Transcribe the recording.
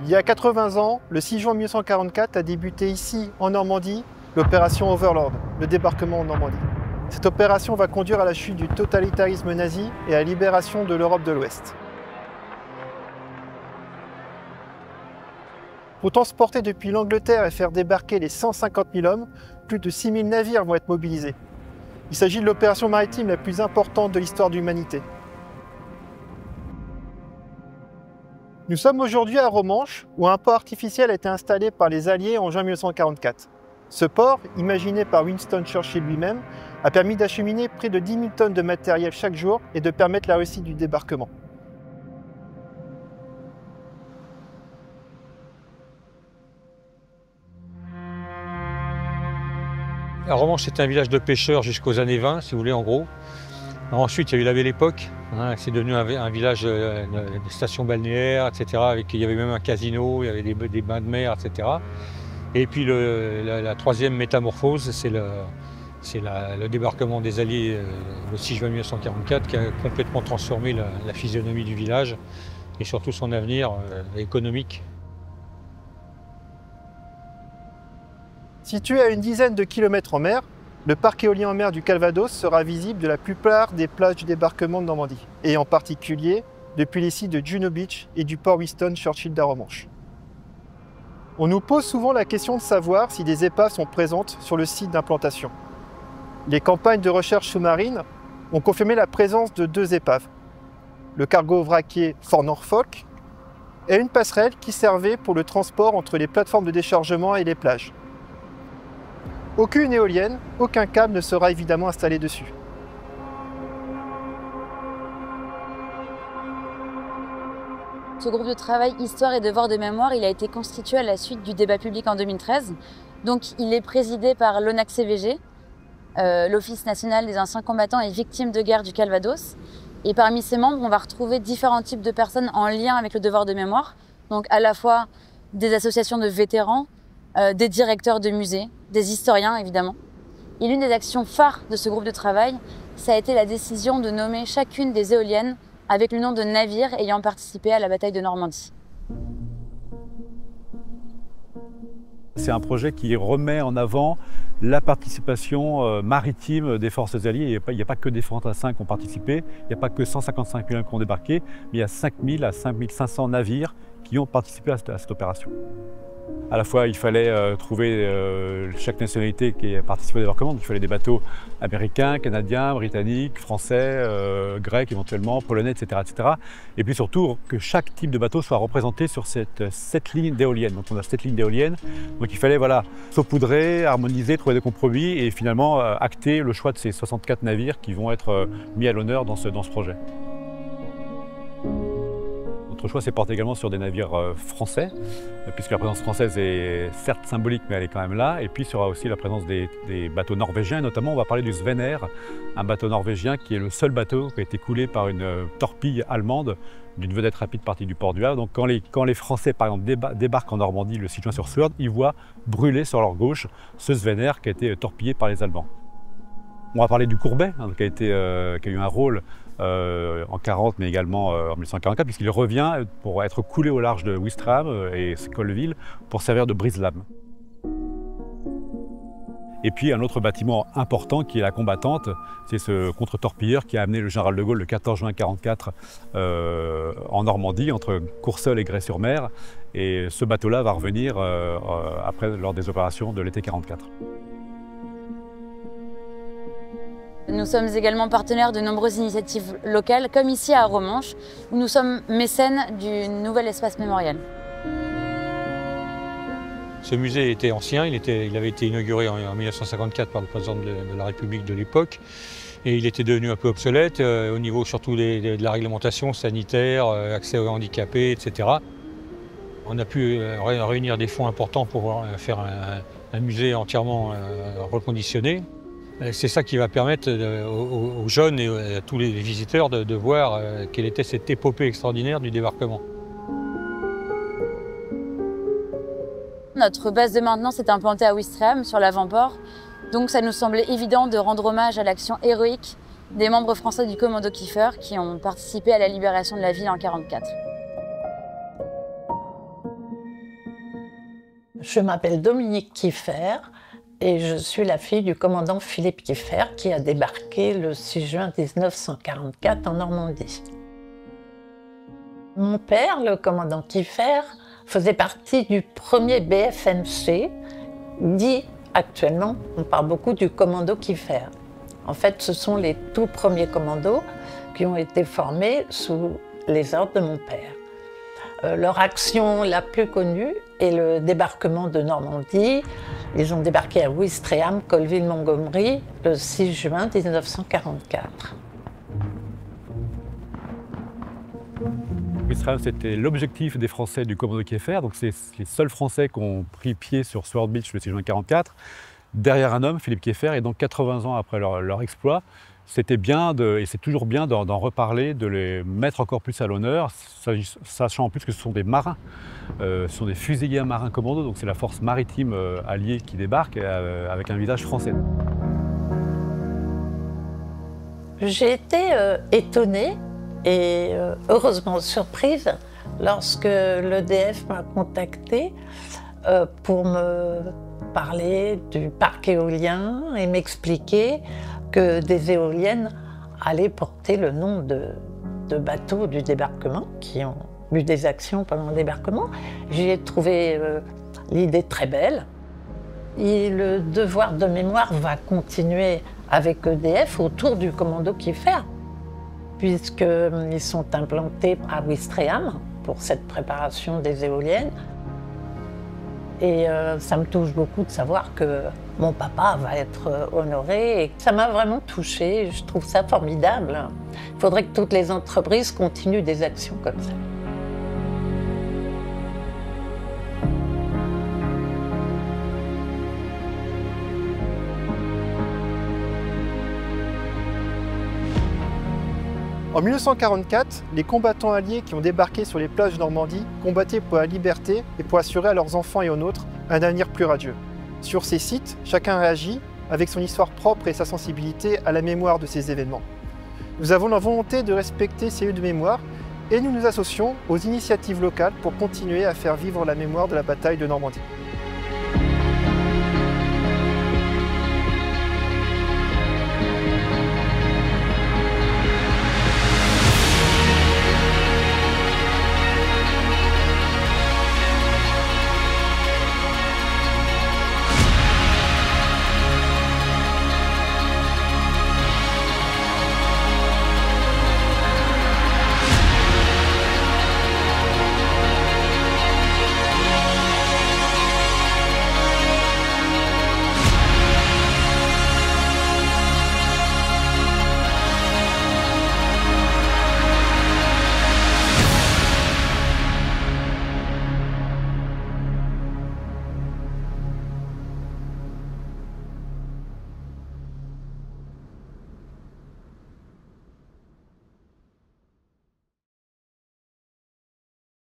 Il y a 80 ans, le 6 juin 1944, a débuté ici, en Normandie, l'opération Overlord, le débarquement en Normandie. Cette opération va conduire à la chute du totalitarisme nazi et à la libération de l'Europe de l'Ouest. Pour transporter depuis l'Angleterre et faire débarquer les 150 000 hommes, plus de 6 000 navires vont être mobilisés. Il s'agit de l'opération maritime la plus importante de l'histoire de l'humanité. Nous sommes aujourd'hui à Romanche, où un port artificiel a été installé par les Alliés en juin 1944. Ce port, imaginé par Winston Churchill lui-même, a permis d'acheminer près de 10 000 tonnes de matériel chaque jour et de permettre la réussite du débarquement. Romanche, c'était un village de pêcheurs jusqu'aux années 20, si vous voulez, en gros. Ensuite, il y a eu la Belle Époque, c'est devenu un village de stations balnéaires, etc. Il y avait même un casino, il y avait des bains de mer, etc. Et puis la troisième métamorphose, c'est le débarquement des Alliés le 6 juin 1944 qui a complètement transformé la physionomie du village et surtout son avenir économique. Situé à une dizaine de kilomètres en mer, le parc éolien en mer du Calvados sera visible de la plupart des plages du débarquement de Normandie, et en particulier depuis les sites de Juno Beach et du port Winston Churchill d'Arromanches. On nous pose souvent la question de savoir si des épaves sont présentes sur le site d'implantation. Les campagnes de recherche sous-marine ont confirmé la présence de 2 épaves. Le cargo vraquier Fort Norfolk et une passerelle qui servait pour le transport entre les plateformes de déchargement et les plages. Aucune éolienne, aucun câble ne sera évidemment installé dessus. Ce groupe de travail Histoire et Devoir de mémoire, il a été constitué à la suite du débat public en 2013. Donc il est présidé par l'ONAC-CVG, l'Office national des anciens combattants et victimes de guerre du Calvados. Et parmi ses membres, on va retrouver différents types de personnes en lien avec le devoir de mémoire. Donc à la fois des associations de vétérans, des directeurs de musées, des historiens évidemment. Et l'une des actions phares de ce groupe de travail, ça a été la décision de nommer chacune des éoliennes avec le nom de navire ayant participé à la bataille de Normandie. C'est un projet qui remet en avant la participation maritime des forces alliées. Il n'y a pas que des fantassins qui ont participé, il n'y a pas que 155 000 qui ont débarqué, mais il y a 5 000 à 5 500 navires qui ont participé à cette opération. À la fois, il fallait trouver chaque nationalité qui a participé au débarquement. Donc, il fallait des bateaux américains, canadiens, britanniques, français, grecs éventuellement, polonais, etc., etc. Et puis surtout, que chaque type de bateau soit représenté sur cette ligne d'éoliennes. Donc on a 7 lignes d'éoliennes. Donc il fallait saupoudrer, harmoniser, trouver des compromis et finalement acter le choix de ces 64 navires qui vont être mis à l'honneur dans ce projet. Notre choix s'est porté également sur des navires français, puisque la présence française est certes symbolique, mais elle est quand même là. Et puis il y aura aussi la présence des bateaux norvégiens, et notamment on va parler du Svenner, un bateau norvégien qui est le seul bateau qui a été coulé par une torpille allemande d'une vedette rapide partie du port du Havre. Donc quand les Français, par exemple, débarquent en Normandie le 6 juin sur Sword, ils voient brûler sur leur gauche ce Svenner qui a été torpillé par les Allemands. On va parler du Courbet, qui a eu un rôle en 40 mais également en 1944 puisqu'il revient pour être coulé au large de Ouistreham et Colleville pour servir de brise-lames. Et puis un autre bâtiment important qui est la Combattante, c'est ce contre-torpilleur qui a amené le général de Gaulle le 14 juin 1944 en Normandie entre Courseulles et Grès-sur-Mer, et ce bateau-là va revenir après lors des opérations de l'été 1944. Nous sommes également partenaires de nombreuses initiatives locales, comme ici à Romanche, où nous sommes mécènes du nouvel espace mémorial. Ce musée était ancien, il avait été inauguré en 1954 par le président de la République de l'époque, et il était devenu un peu obsolète au niveau surtout de la réglementation sanitaire, accès aux handicapés, etc. On a pu réunir des fonds importants pour faire un musée entièrement reconditionné. C'est ça qui va permettre aux jeunes et à tous les visiteurs de voir quelle était cette épopée extraordinaire du débarquement. Notre base de maintenance est implantée à Ouistreham, sur l'avant-port. Donc ça nous semblait évident de rendre hommage à l'action héroïque des membres français du commando Kiefer qui ont participé à la libération de la ville en 1944. Je m'appelle Dominique Kieffer et je suis la fille du commandant Philippe Kieffer qui a débarqué le 6 juin 1944 en Normandie. Mon père, le commandant Kieffer, faisait partie du premier BFMC, dit actuellement, on parle beaucoup du commando Kieffer. En fait, ce sont les tout premiers commandos qui ont été formés sous les ordres de mon père. Leur action la plus connue est le débarquement de Normandie. Ils ont débarqué à Ouistreham, Colville, Montgomery, le 6 juin 1944. Ouistreham, c'était l'objectif des Français du commando Kieffer. Donc c'est les seuls Français qui ont pris pied sur Sword Beach le 6 juin 1944, derrière un homme, Philippe Kieffer. Et donc 80 ans après leur exploit, c'était bien, et c'est toujours bien d'en reparler, de les mettre encore plus à l'honneur, sachant en plus que ce sont des marins, ce sont des fusiliers marins commando, donc c'est la force maritime alliée qui débarque avec un visage français. J'ai été étonnée et heureusement surprise lorsque l'EDF m'a contactée pour me parler du parc éolien et m'expliquer que des éoliennes allaient porter le nom de bateaux du débarquement qui ont eu des actions pendant le débarquement. J'ai trouvé l'idée très belle. Et le devoir de mémoire va continuer avec EDF autour du commando Kieffer, puisqu'ils sont implantés à Ouistreham pour cette préparation des éoliennes. Et ça me touche beaucoup de savoir que mon papa va être honoré et ça m'a vraiment touchée. Je trouve ça formidable. Il faudrait que toutes les entreprises continuent des actions comme ça. En 1944, les combattants alliés qui ont débarqué sur les plages de Normandie combattaient pour la liberté et pour assurer à leurs enfants et aux nôtres un avenir plus radieux. Sur ces sites, chacun réagit avec son histoire propre et sa sensibilité à la mémoire de ces événements. Nous avons la volonté de respecter ces lieux de mémoire et nous nous associons aux initiatives locales pour continuer à faire vivre la mémoire de la bataille de Normandie.